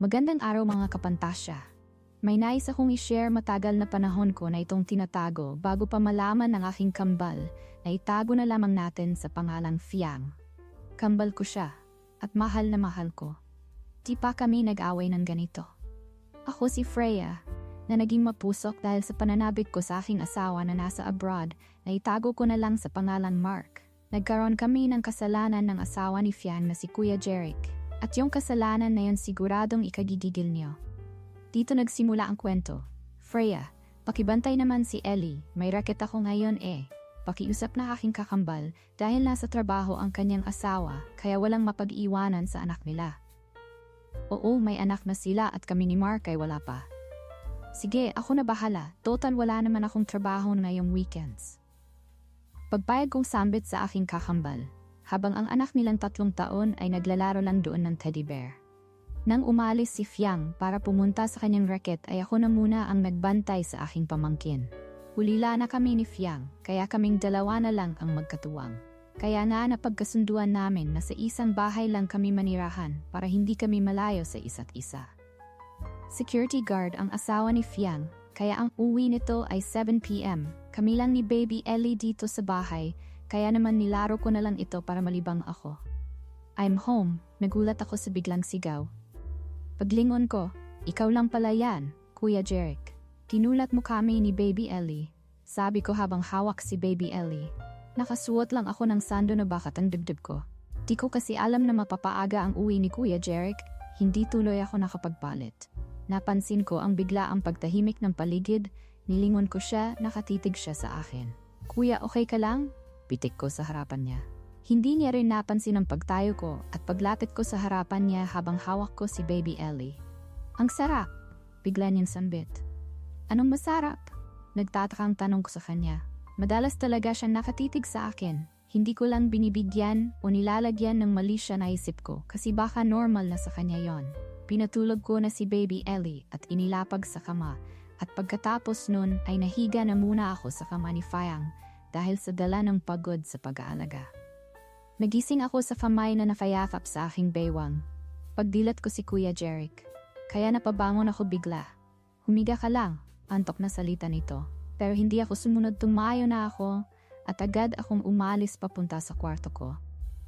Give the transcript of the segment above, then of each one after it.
Magandang araw mga kapantasya. May nais akong i-share matagal na panahon ko na itong tinatago bago pa malaman ng aking kambal na itago na lamang natin sa pangalang Fiang. Kambal ko siya at mahal na mahal ko. Di pa kami nag-away ng ganito. Ako si Freya na naging mapusok dahil sa pananabik ko sa aking asawa na nasa abroad na itago ko na lang sa pangalang Mark. Nagkaroon kami ng kasalanan ng asawa ni Fiang na si Kuya Jeric. At yung kasalanan na yun siguradong ikagigigil niyo. Dito nagsimula ang kwento. Freya, pakibantay naman si Ellie. May raket ako ngayon Pakiusap na aking kakambal dahil nasa trabaho ang kanyang asawa kaya walang mapag-iwanan sa anak nila. Oo, may anak na sila at kami ni Mark ay wala pa. Sige, ako na bahala. Total wala naman akong trabaho ngayong weekends. Pagpayag kong sambit sa aking kakambal. Habang ang anak nilang 3 taon ay naglalaro lang doon ng teddy bear. Nang umalis si Fiang para pumunta sa kanyang raket ay ako na muna ang nagbantay sa aking pamangkin. Hulila na kami ni Fiang, kaya kaming dalawa na lang ang magkatuwang. Kaya nga napagkasunduan namin na sa isang bahay lang kami manirahan para hindi kami malayo sa isa't isa. Security guard ang asawa ni Fiang, kaya ang uwi nito ay 7 p.m. Kami lang ni Baby Ellie dito sa bahay, kaya naman nilaro ko na lang ito para malibang ako. I'm home, nagulat ako sa biglang sigaw. Paglingon ko, ikaw lang pala yan, Kuya Jeric. Tinulat mo kami ni Baby Ellie. Sabi ko habang hawak si Baby Ellie. Nakasuot lang ako ng sando na bakat ang dibdib ko. Di ko kasi alam na mapapaaga ang uwi ni Kuya Jeric, hindi tuloy ako nakapagpalit. Napansin ko ang bigla ang pagtahimik ng paligid, nilingon ko siya, nakatitig siya sa akin. Kuya, okay ka lang? Pitik ko sa harapan niya. Hindi niya rin napansin ang pagtayo ko at paglapit ko sa harapan niya habang hawak ko si Baby Ellie. Ang sarap! Bigla niyang sambit. Anong masarap? Nagtatakang tanong ko sa kanya. Madalas talaga siya nakatitig sa akin. Hindi ko lang binibigyan o nilalagyan ng mali siya naisip ko kasi baka normal na sa kanya yon. Pinatulog ko na si Baby Ellie at inilapag sa kama at pagkatapos nun ay nahiga na muna ako sa kama ni Fiang dahil sa dala ng pagod sa pag-aalaga. Nagising ako sa kamay na nakayakap sa aking baywang. Pagdilat ko si Kuya Jeric. Kaya napabangon ako bigla. Humiga ka lang, antok na salita nito. Pero hindi ako sumunod, tumayo na ako at agad akong umalis papunta sa kwarto ko.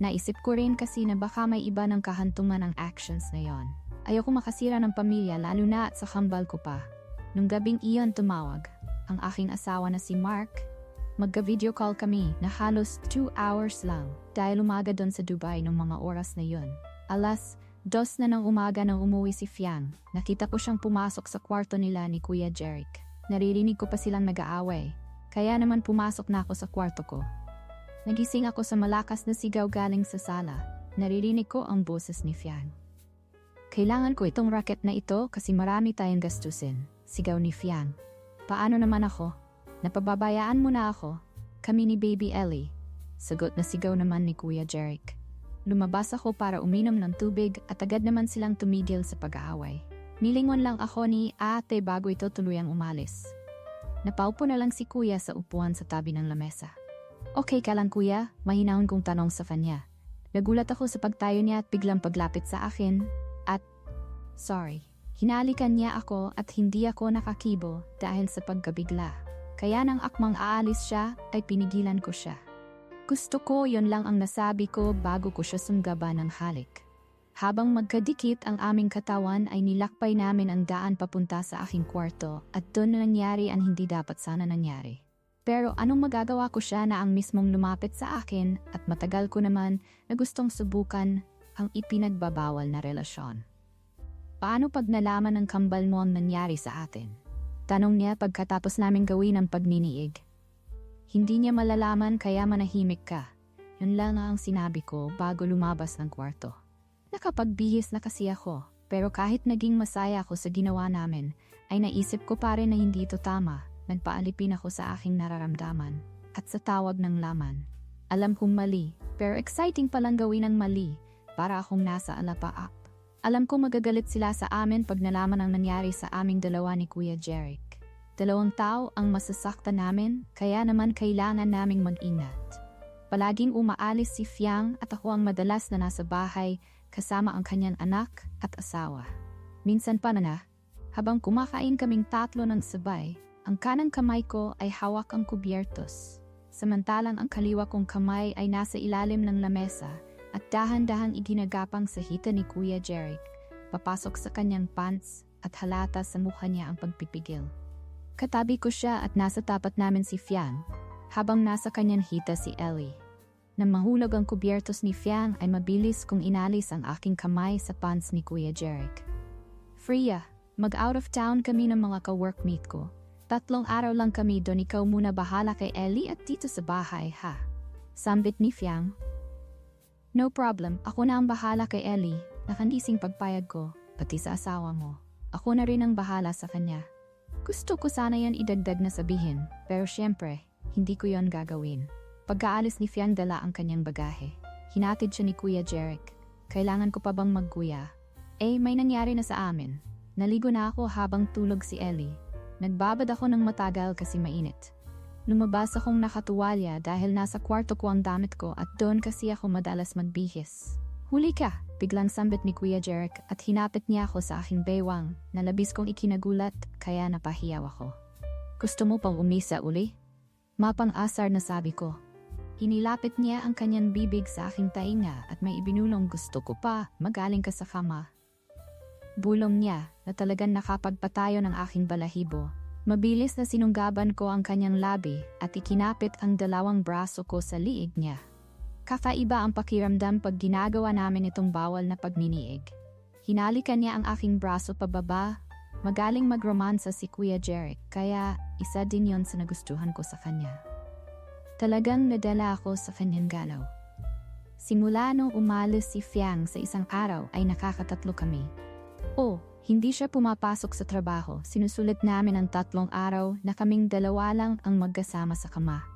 Naisip ko rin kasi na baka may iba ng kahantungan ang actions na yon. Ayoko makasira ng pamilya lalo na at sa kambal ko pa. Nung gabing iyon tumawag, ang aking asawa na si Mark. Magka-video call kami na halos 2 hours lang dahil umaga doon sa Dubai nung mga oras na yun. Alas 2 na ng umaga nang umuwi si Fiang, nakita ko siyang pumasok sa kwarto nila ni Kuya Jeric. Naririnig ko pa silang nag-aaway, kaya naman pumasok na ako sa kwarto ko. Nagising ako sa malakas na sigaw galing sa sala. Naririnig ko ang boses ni Fiang. Kailangan ko itong racket na ito kasi marami tayong gastusin, sigaw ni Fiang. Paano naman ako? Napababayaan mo na ako, kami ni Baby Ellie. Sagot na sigaw naman ni Kuya Jeric. Lumabas ako para uminom ng tubig at agad naman silang tumigil sa pag-aaway. Nilingon lang ako ni ate bago ito tuluyang umalis. Napaupo na lang si Kuya sa upuan sa tabi ng lamesa. Okay ka lang Kuya? Mahinahon kong tanong sa kanya. Nagulat ako sa pagtayo niya at biglang paglapit sa akin at sorry. Hinalikan niya ako at hindi ako nakakibo dahil sa pagkabigla. Kaya nang akmang aalis siya, ay pinigilan ko siya. Gusto ko yon lang ang nasabi ko bago ko siya sunggaban ng halik. Habang magkadikit ang aming katawan ay nilakbay namin ang daan papunta sa aking kwarto at doon nangyari ang hindi dapat sana nangyari. Pero anong magagawa ko siya na ang mismong lumapit sa akin at matagal ko naman na gustong subukan ang ipinagbabawal na relasyon. Paano pag nalaman ng kambal mo ang nangyari sa atin? Tanong niya pagkatapos naming gawin ang pagniniig. Hindi niya malalaman kaya manahimik ka. Yun lang ang sinabi ko bago lumabas ng kwarto. Nakapagbihis na kasi ako, pero kahit naging masaya ako sa ginawa namin, ay naisip ko pa rin na hindi ito tama. Nagpaalipin ako sa aking nararamdaman at sa tawag ng laman. Alam kong mali, pero exciting palang gawin ang mali para akong nasa alapaap. Alam ko magagalit sila sa amin pag nalaman ang nangyari sa aming dalawa ni Kuya Jeric. 2 tao ang masasaktan namin, kaya naman kailangan naming mag-ingat. Palaging umaalis si Fiang at ako ang madalas na nasa bahay kasama ang kanyang anak at asawa. Minsan pa na, habang kumakain kaming tatlo ng sabay, ang kanang kamay ko ay hawak ang kubyertos. Samantalang ang kaliwa kong kamay ay nasa ilalim ng lamesa at dahan-dahang iginagapang sa hita ni Kuya Jeric, papasok sa kanyang pants at halata sa mukha niya ang pagpipigil. Katabi ko siya at nasa tapat namin si Fiang, habang nasa kanyang hita si Ellie. Nang mahulog ang kubyertos ni Fiang ay mabilis kong inalis ang aking kamay sa pants ni Kuya Jeric. Freya, mag-out of town kami ng mga ka-workmate ko. 3 araw lang kami doon, ikaw muna bahala kay Ellie at dito sa bahay, ha? Sambit ni Fiang. No problem, ako na ang bahala kay Ellie, nakandising pagpayag ko, pati sa asawa mo. Ako na rin ang bahala sa kanya. Gusto ko sana yan idagdag na sabihin, pero syempre, hindi ko yon gagawin. Pagkaalis ni Fiang dala ang kanyang bagahe. Hinatid siya ni Kuya Jeric. Kailangan ko pa bang magguya? May nangyari na sa amin. Naligo na ako habang tulog si Ellie. Nagbabad ako ng matagal kasi mainit. Lumabas akong nakatuwalya dahil nasa kwarto ko ang damit ko at doon kasi ako madalas magbihis. Huli ka! Biglang sambit ni Kuya Jeric at hinapit niya ako sa aking baywang na labis kong ikinagulat kaya napahiyaw ako. Gusto mo pang umisa uli? Mapang-asar na sabi ko. Hinilapit niya ang kanyang bibig sa aking tainga at may ibinulong gusto ko pa, magaling ka sa kama. Bulong niya na talagang nakapagpatayo ng aking balahibo. Mabilis na sinunggaban ko ang kanyang labi at ikinapit ang 2 braso ko sa liig niya. Kakaiba ang pakiramdam pag ginagawa namin itong bawal na pagniniig. Hinalikan niya ang aking braso pababa. Magaling magromansa si Kuya Jeric kaya isa din yon sa nagustuhan ko sa kanya. Talagang nadala ako sa kanyang galaw. Simula nung umalis si Fiang sa isang araw ay nakakatatlo kami. Hindi siya pumapasok sa trabaho. Sinusulit namin ang 3 araw na kaming 2 lang ang magkasama sa kama.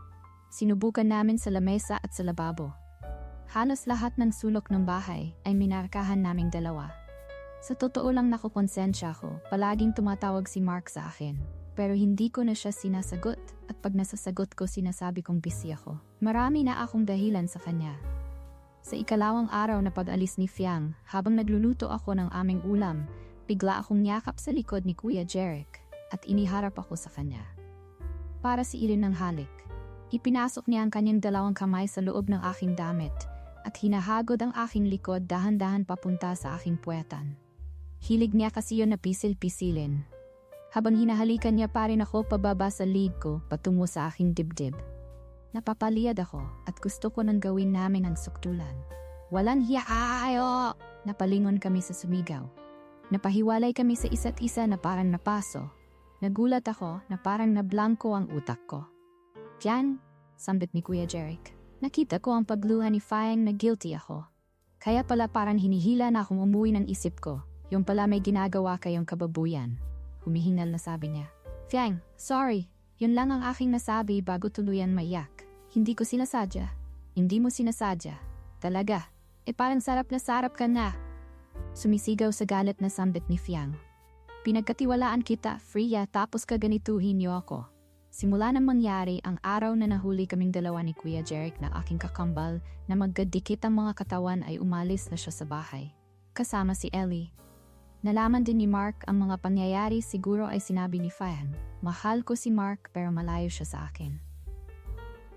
Sinubukan namin sa lamesa at sa lababo. Halos lahat ng sulok ng bahay ay minarkahan naming 2. Sa totoo lang nakukonsensya ko, palaging tumatawag si Mark sa akin. Pero hindi ko na siya sinasagot at pag nasasagot ko sinasabi kong busy ako. Marami na akong dahilan sa kanya. Sa ikalawang araw na pag-alis ni Fiang, habang nagluluto ako ng aming ulam, bigla akong niyakap sa likod ni Kuya Jeric at iniharap ako sa kanya. Para si Irin ng halik. Ipinasok niya ang kanyang 2 kamay sa loob ng aking damit at hinahagod ang aking likod dahan-dahan papunta sa aking puwetan. Hilig niya kasi yun na pisil-pisilin. Habang hinahalikan niya pa rin ako pababa sa liig ko patungo sa aking dibdib. Napapaliyad ako at gusto ko nang gawin namin ang suktulan. Walang hiya ayo! Napalingon kami sa sumigaw. Napahiwalay kami sa isa't isa na parang napaso. Nagulat ako na parang nablangko ang utak ko. Diyan, sambit ni Kuya Jeric. Nakita ko ang pagluha ni Fiang na guilty ako. Kaya pala parang hinihila na akong umuwi ng isip ko. Yung pala may ginagawa kayong kababuyan. Humihingal na sabi niya. Fiang, sorry. Yun lang ang aking nasabi bago tuluyan maiyak. Hindi ko sinasadya. Hindi mo sinasadya. Talaga. Parang sarap na sarap ka na. Sumisigaw sa galit na sambit ni Fiang. Pinagkatiwalaan kita, Freya, tapos kaganituhin niyo ako. Simula nang mangyari ang araw na nahuli kaming 2 ni Kuya Jeric na aking kakambal na magkadikit ang mga katawan ay umalis na siya sa bahay. Kasama si Ellie. Nalaman din ni Mark ang mga pangyayari, siguro ay sinabi ni Fiang. Mahal ko si Mark pero malayo siya sa akin.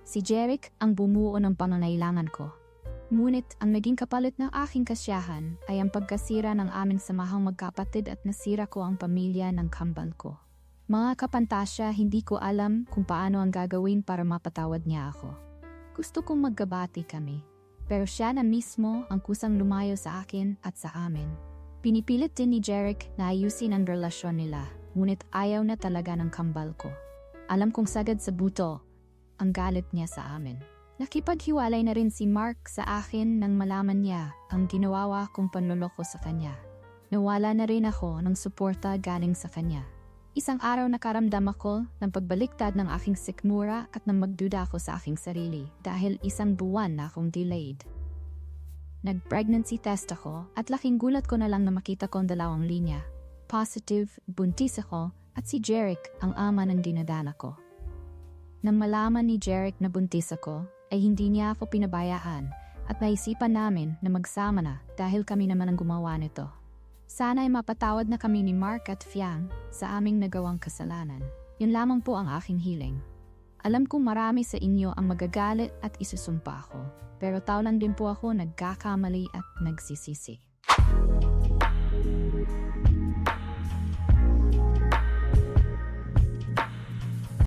Si Jeric ang bumuo ng pangangailangan ko. Ngunit ang naging kapalit ng aking kasiyahan ay ang pagkasira ng aming samahang magkapatid at nasira ko ang pamilya ng kambal ko. Mga kapantasya, hindi ko alam kung paano ang gagawin para mapatawad niya ako. Gusto kong maggabati kami, pero siya na mismo ang kusang lumayo sa akin at sa amin. Pinipilit din ni Jeric na ayusin ang relasyon nila, ngunit ayaw na talaga ng kambal ko. Alam kong sagad sa buto ang galit niya sa amin. Nakipaghiwalay na rin si Mark sa akin nang malaman niya ang ginawa kong panloloko sa kanya. Nawala na rin ako ng suporta galing sa kanya. Isang araw nakaramdam ako ng pagbaliktad ng aking sikmura at nang magduda ako sa aking sarili dahil 1 buwan na akong delayed. Nag-pregnancy test ako at laking gulat ko na lang na makita ko ang 2 linya. Positive, buntis ako at si Jeric ang ama ng dinadala ko. Nang malaman ni Jeric na buntis ako, ay hindi niya ako pinabayaan at naisipan namin na magsama na dahil kami naman ang gumawa nito. Sana ay mapatawad na kami ni Mark at Fiang sa aming nagawang kasalanan. Yun lamang po ang aking hiling. Alam kong marami sa inyo ang magagalit at isusumpa ko, pero tao lang din po ako nagkakamali at nagsisisi.